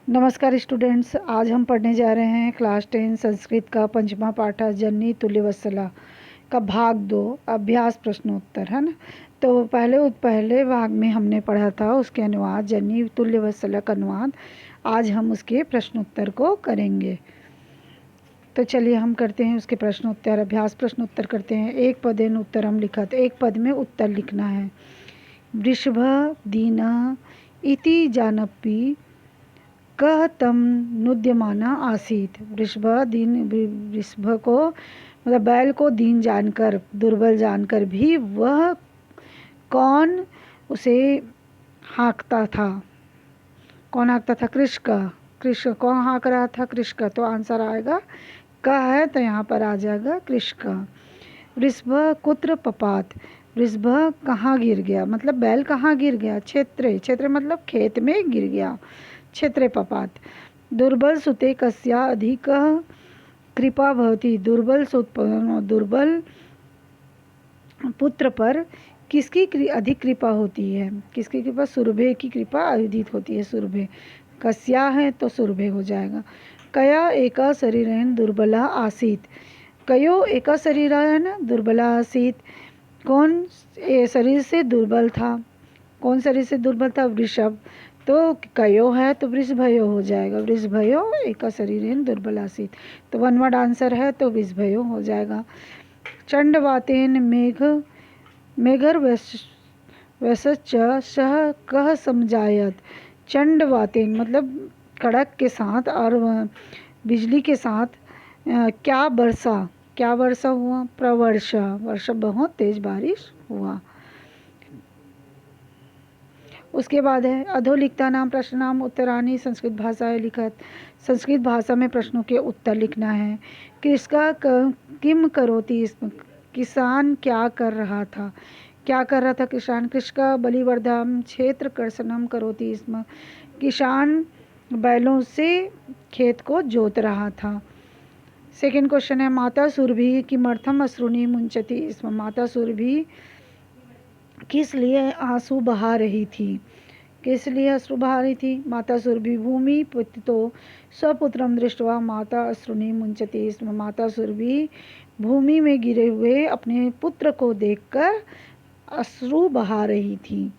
नमस्कार स्टूडेंट्स, आज हम पढ़ने जा रहे हैं क्लास 10 संस्कृत का पंचमा पाठा जन्नी तुल्यवत्सला का भाग 2 अभ्यास प्रश्नोत्तर है ना। तो पहले भाग में हमने पढ़ा था उसके अनुवाद जन्नी तुल्यवत्सला का अनुवाद। आज हम उसके प्रश्नोत्तर को करेंगे। तो चलिए हम करते हैं उसके प्रश्नोत्तर। अभ्यास प्रश्नोत्तर करते हैं। एक पदेन उत्तरम लिखत, एक पद में उत्तर लिखना है। वृषभ दीन इति जानपि कह तम नुद्यमाना आसीत। वृषभ को मतलब बैल को दीन जानकर, दुर्बल जानकर भी वह कौन उसे हाँकता था। कौन हाँकता था? कृष्ण कौन हाँक रहा था? कृष्ण। तो आंसर आएगा का है, तो यहाँ पर आ जाएगा कृष्ण। वृषभ कुत्र पपात, वृषभ कहाँ गिर गया, मतलब बैल कहाँ गिर गया? क्षेत्रे मतलब खेत में गिर गया। क्षेत्रे पपात। दुर्बल सुते कस्या अधिक कृपा भवति, दुर्बल पुत्र पर किसकी अधिक कृपा होती है? किसकी कृपा? सुरभे की कृपा अधिक होती है। सुरभे कस्या है तो सुरभे हो जाएगा। कया एका शरीरेण दुर्बला आसीत, कयो एका शरीरेण दुर्बला आसीत। कौन शरीर से दुर्बल था? कौन शरीर से दुर्बल था? वृषभ। तो कयो है तो वृषभयो हो जाएगा। वृषभयो एका शरीरेण दुर्बल आसीत, तो वन वर्ड आंसर है तो वृषभयो हो जाएगा। चंडवातेन मेघर वैसच सह कह समझायत। चंडवातेन मतलब कड़क के साथ और बिजली के साथ क्या वर्षा हुआ? प्रवर्षा, वर्षा बहुत तेज बारिश हुआ। उसके बाद है अधोलिखिता नाम प्रश्न नाम उत्तरानी संस्कृत भाषा है लिखत। संस्कृत भाषा में प्रश्नों के उत्तर लिखना है। किसका किम करोति, इसमें किसान क्या कर रहा था? क्या कर रहा था किसान? कृषका बलिवर्धम क्षेत्र कर्षणम करोति, इसमें किसान बैलों से खेत को जोत रहा था। सेकेंड क्वेश्चन है माता सुरभि किमर्थम अश्रुनि मुंचति, इसमें माता सुरभि किस लिए आंसू बहा रही थी? किस लिए अश्रु बहा रही थी? माता सुरभि भूमि पतितो स्वपुत्रम दृष्टवा माता अश्रुनि मुंचति, इसमें माता सुरभि भूमि में गिरे हुए अपने पुत्र को देखकर अश्रु बहा रही थी।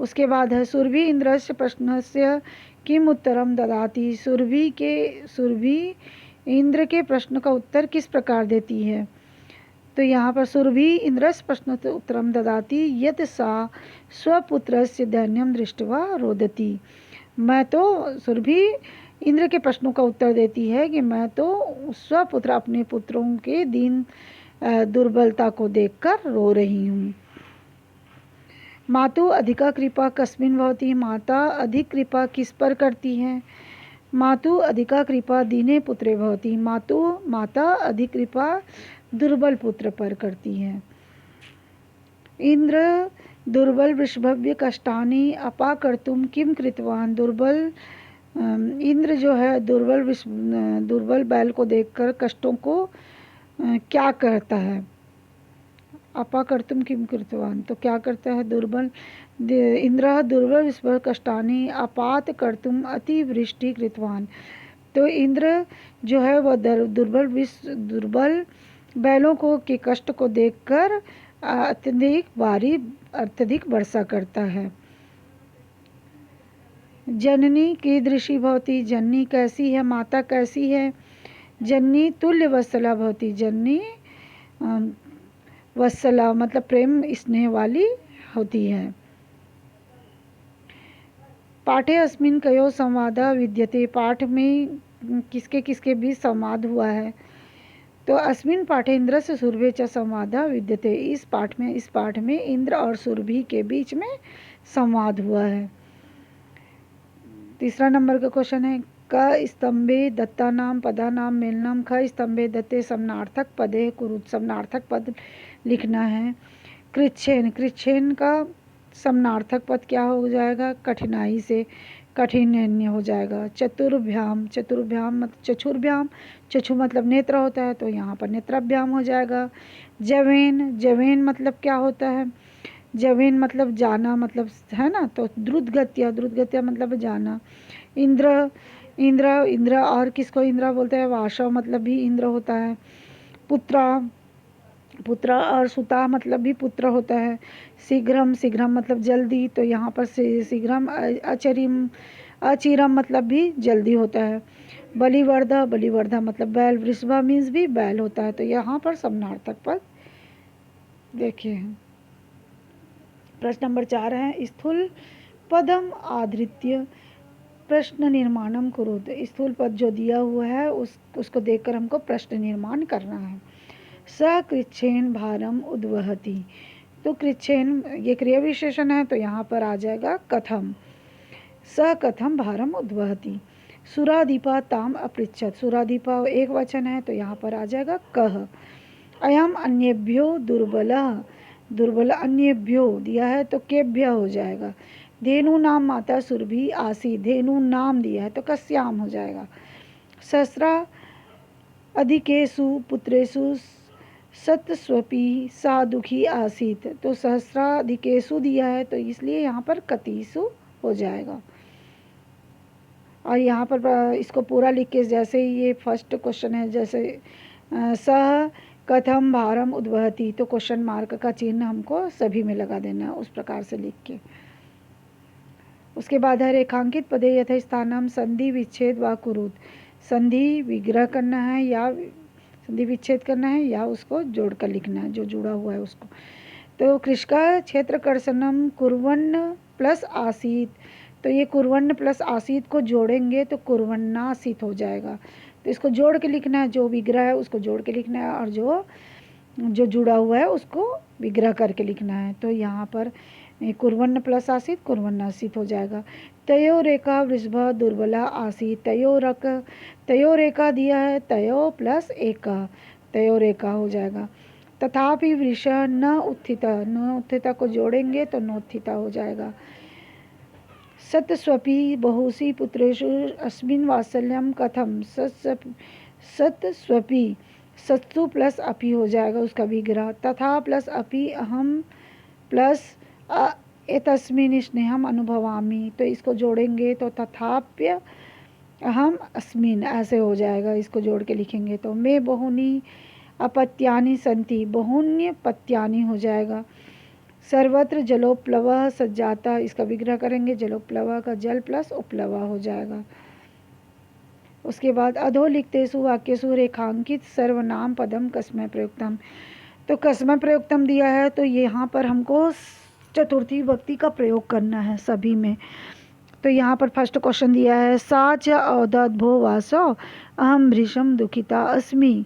उसके बाद है सुरभि इंद्रस्य प्रश्नस्य किम उत्तरम ददाति, सुरभि इंद्र के प्रश्न का उत्तर किस प्रकार देती है? तो यहाँ पर सुरभि इंद्रस्य प्रश्न उत्तरम ददाति यत सा स्वपुत्रस्य दैन्यम दृष्ट्वा रोदती। मैं तो सुरभि इंद्र के प्रश्नों का उत्तर देती है कि मैं तो स्वपुत्र अपने पुत्रों के दीन दुर्बलता को देखकर रो रही हूँ। मातु अधिका कृपा कस्मिन् भवति, माता अधिक कृपा किस पर करती है? मातु अधिका कृपा दीने पुत्रे भवति, माता अधिक कृपा दुर्बल पुत्र पर करती है। इंद्र दुर्बल वृषभव्य कष्टानि अपाकर्तुम किम कृतवान, इंद्र जो है दुर्बल बैल को देखकर कष्टों को क्या करता है? अपाकर्तुम किम कृतवान, तो क्या करता है? इंद्र दुर्बल वृषभ कष्टानि आपात कर्तुम अतिवृष्टि कृतवान। तो इंद्र जो है वह दुर्बल बैलों को के कष्ट को देखकर अत्यधिक वर्षा करता है। जननी कीदृशी भवति, जननी कैसी है? माता कैसी है? जननी तुल्यवत्सला भवति, जननी वत्सला मतलब प्रेम स्नेह वाली होती है। पाठे अस्मिन् कयो संवादा विद्यते, पाठ में किसके किसके बीच संवाद हुआ है? तो अस्मिन् पाठे इंद्र से सुरभि च संवादा विद्यते, इस पाठ में इंद्र और सुरभि के बीच में संवाद हुआ है। तीसरा नंबर का क्वेश्चन है क स्तंभे दत्ता नाम पदा नाम मेलनम, ख स्तंभे दत्ते समनार्थक पदे कुरुत, समनार्थक पद लिखना है। कृच्छेन का समनार्थक पद क्या हो जाएगा? कठिनाई से कठिन हो जाएगा। चतुर्भ्याम मतलब चक्षु मतलब नेत्र होता है, तो यहाँ पर नेत्राभ्याम हो जाएगा। जवेन मतलब क्या होता है? जवेन मतलब जाना मतलब है ना, तो द्रुतगत्या मतलब जाना। इंद्र इंद्र इंद्र और किसको इंद्र बोलते हैं, वाशव मतलब भी इंद्र होता है। पुत्रा पुत्र और सुता मतलब भी पुत्र होता है। शीघ्रम शीघ्रम मतलब जल्दी, तो यहाँ पर शीघ्रम अचिरम मतलब भी जल्दी होता है। बलिवर्धा मतलब बैल, वृषभा मीन्स भी बैल होता है। तो यहाँ पर समानार्थक पद देखिए। प्रश्न नंबर 4 है, स्थूल पदम आधृत्य प्रश्न निर्माणम कुरुत। स्थूल पद जो दिया हुआ है उसको देखकर हमको प्रश्न निर्माण करना है। स कृच्छेन भारम उद्वहति, तो कृच्छेन ये क्रिया विशेषण है, तो यहाँ पर आ जाएगा कथम। स कथम भारम उद्वहति। सुरादीपा ताम अपृच्छत, सुरादीपा एक वचन है, तो यहाँ पर आ जाएगा कह। अयम अन्येभ्यो दुर्बलः, दुर्बल अन्येभ्यो दिया है तो केभ्य हो जाएगा। धेनु नाम माता सुरभि आसी, धेनु नाम दिया है तो कस्याम हो जाएगा। सहस्रा अधिकेषु पुत्रेषु सतस्वपी सा दुखी आसीत, तो सहस्राधिकेषु दिया है तो इसलिए यहाँ पर कतीसु हो जाएगा। और यहाँ पर इसको पूरा लिख के, जैसे ये फर्स्ट क्वेश्चन है, जैसे सह कथम भारम उद्वहति, तो क्वेश्चन मार्क का चिन्ह हमको सभी में लगा देना है, उस प्रकार से लिख के। उसके बाद है रेखांकित पदे यथास्थानम संधि विच्छेद व कुरुत, संधि विग्रह करना है या संधि विच्छेद करना है या उसको जोड़कर लिखना है, जो जुड़ा हुआ है उसको। तो कृष्का क्षेत्र कर्षणम कुर्वन्न प्लस आसीत, तो ये कुर्वन्न प्लस आसीत को जोड़ेंगे तो कुर्वन्नासीत हो जाएगा। तो इसको जोड़ के लिखना है, जो विग्रह है उसको जोड़ के लिखना है और जो जुड़ा हुआ है उसको विग्रह करके लिखना है। तो यहाँ पर कुर्वन्न प्लस आसीत कुर्वन्नासीत हो जाएगा। तयो रेखा वृषभ दुर्बला आसीत, तयो रेखा दिया है, तयो प्लस एका, तयो रेखा हो जाएगा। तथापि वृष न उत्थिता को जोड़ेंगे तो नोत्थिता हो जाएगा। सतस्वपी बहुसी पुत्रेषु अस्मिन् वात्सल्यम कथम, सतस्वपी सत्सु प्लस अपि हो जाएगा उसका विग्रह। तथा प्लस अपि अहम प्लस एतस्मिन् स्नेहम अनुभवामि, तो इसको जोड़ेंगे तो तथाप्य अहम अस्मिन् ऐसे हो जाएगा, इसको जोड़ के लिखेंगे तो। मैं बहुनी अपत्यानि संति, बहुन्य पत्यानि हो जाएगा। सर्वत्र जलोप्लव सज्जाता, इसका विग्रह करेंगे, जलोप्लव का जल प्लस उपलवा हो जाएगा। उसके बाद अधो लिखतेषु वाक्येषु रेखांकित सर्वनाम पदम कस्मै प्रयुक्तम, तो कस्मै प्रयुक्तम दिया है तो यहाँ पर हमको चतुर्थी विभक्ति का प्रयोग करना है सभी में। तो यहाँ पर फर्स्ट क्वेश्चन दिया है, सा च औदद्भो वासो अहम भृशम दुखिता अस्मि,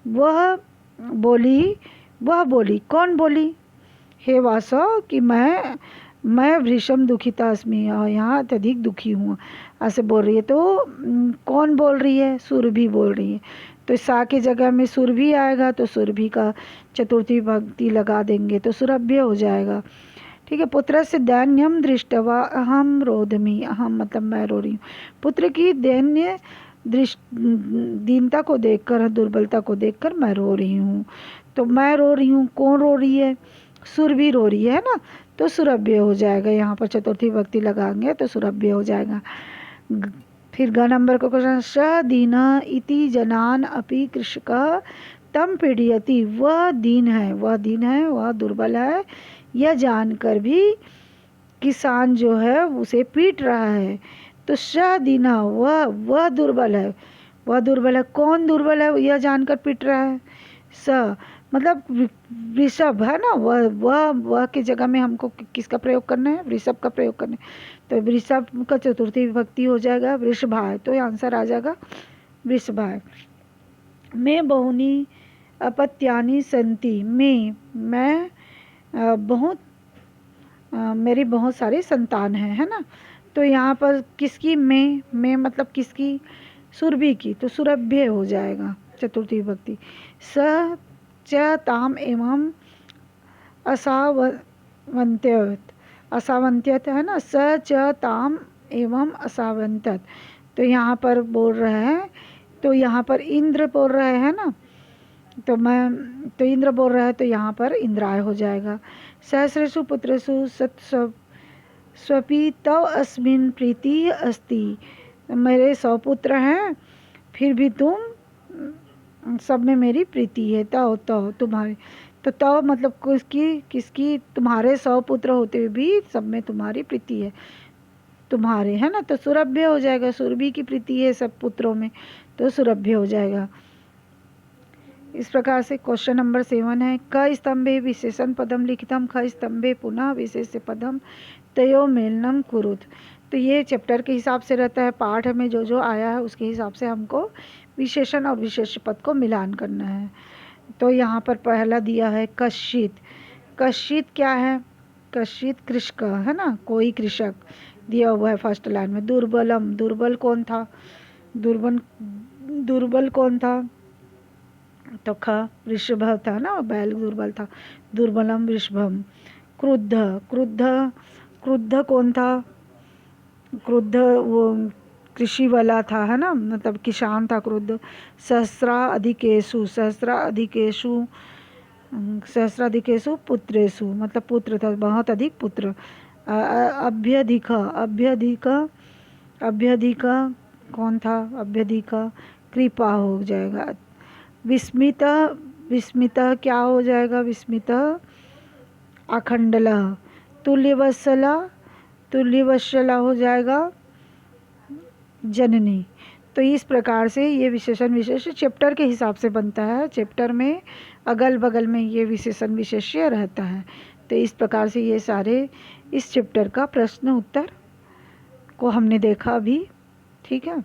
वह बोली कौन बोली, हे वासव कि मैं भृशम दुखिता अस्मि, और यहाँ अत्यधिक दुखी हूँ, ऐसे बोल रही है। तो कौन बोल रही है, सुरभि बोल रही है। तो सा की जगह में सुरभि आएगा तो सुरभि का चतुर्थी विभक्ति लगा देंगे तो सुरभ्य हो जाएगा। ठीक है। पुत्र से दैन्यम दृष्टवा अहम रोधमी, अहम मतलब मैं रो रही हूँ। पुत्र की दैन्य दीनता को देखकर, दुर्बलता को देखकर मैं रो रही हूँ। तो मैं रो रही हूँ, कौन रो रही है, सुरभि रो रही है ना, तो सुरभ्य हो जाएगा। यहाँ पर चतुर्थी विभक्ति लगाएंगे तो सुरभ्य हो जाएगा। फिर ग नंबर का क्वेश्चन, स दीन इति जनान अपि कृषक तम पीड़यति, वह दीन है, वह दुर्बल है, यह जानकर भी किसान जो है उसे पीट रहा है। तो स दीना, वह दुर्बल है, कौन दुर्बल है, यह जानकर पीट रहा है। स मतलब वृषभ है ना, वह की जगह में हमको किसका प्रयोग करना है, वृषभ का प्रयोग करना है। तो वृषभ का चतुर्थी विभक्ति हो जाएगा वृषभाय, तो आंसर आ जाएगा वृषभाय। मैं बहुनी अपत्यानि संति, मैं मेरी बहुत सारी संतान है ना। तो यहाँ पर किसकी, मैं मतलब किसकी, सुरभि की, तो सुरभ्य हो जाएगा चतुर्थी विभक्ति। स च ताम एवं असावंत्यत है ना, स च ताम एवं असावंत्यत, तो यहाँ पर बोल रहे हैं, तो यहाँ पर इंद्र बोल रहे हैं ना, तो इंद्र बोल रहा है तो यहाँ पर इंद्राय हो जाएगा। सहस्रेषु पुत्रेषु स्वपि तव अस्मिन् प्रीति अस्ति, मेरे 100 पुत्र हैं फिर भी तुम सब में मेरी प्रीति है। तव तव तुम्हारे, तो तव मतलब किसकी तुम्हारे 100 पुत्र होते हुए भी सब में तुम्हारी प्रीति है, तुम्हारे, है ना। तो सुरभ्य हो जाएगा, सुरभि की प्रीति है सब पुत्रों में, तो सुरभ्य हो जाएगा। इस प्रकार से क्वेश्चन नंबर 7 है, क स्तंभे विशेषण पदम लिखितम ख स्तंभे पुनः विशेष पदम तयो मेलनम कुरुत। तो ये चैप्टर के हिसाब से रहता है, पाठ में जो जो आया है उसके हिसाब से हमको विशेषण और विशेष पद को मिलान करना है। तो यहाँ पर पहला दिया है कश्चित। कश्चित क्या है? कश्चित कृषक, है ना, कोई कृषक दिया हुआ है फर्स्ट लाइन में। दुर्बलम, दुर्बल कौन था? दुर्बल कौन था? तो ख वृषभ था ना, बैल दुर्बल था। दुर्बलम वृषभम। क्रुद्ध, क्रुद्ध कौन था? क्रुद्ध वो कृषि वाला था, है ना, मतलब किसान था क्रुद्ध। सहस्राधिकेषु, सहस्राधिकेषु पुत्रेषु, मतलब पुत्र था, बहुत अधिक पुत्र। अभ्यधिक, अभ्यधिक कौन था? अभ्यधिक कृपा हो जाएगा। विस्मित, विस्मित क्या हो जाएगा? विस्मित अखंडल। तुल्यवत्सला, तुल्यवत्सला हो जाएगा जननी। तो इस प्रकार से ये विशेषण विशेष चैप्टर के हिसाब से बनता है, चैप्टर में अगल बगल में ये विशेषण विशेष्य रहता है। तो इस प्रकार से ये सारे इस चैप्टर का प्रश्न उत्तर को हमने देखा अभी, ठीक है।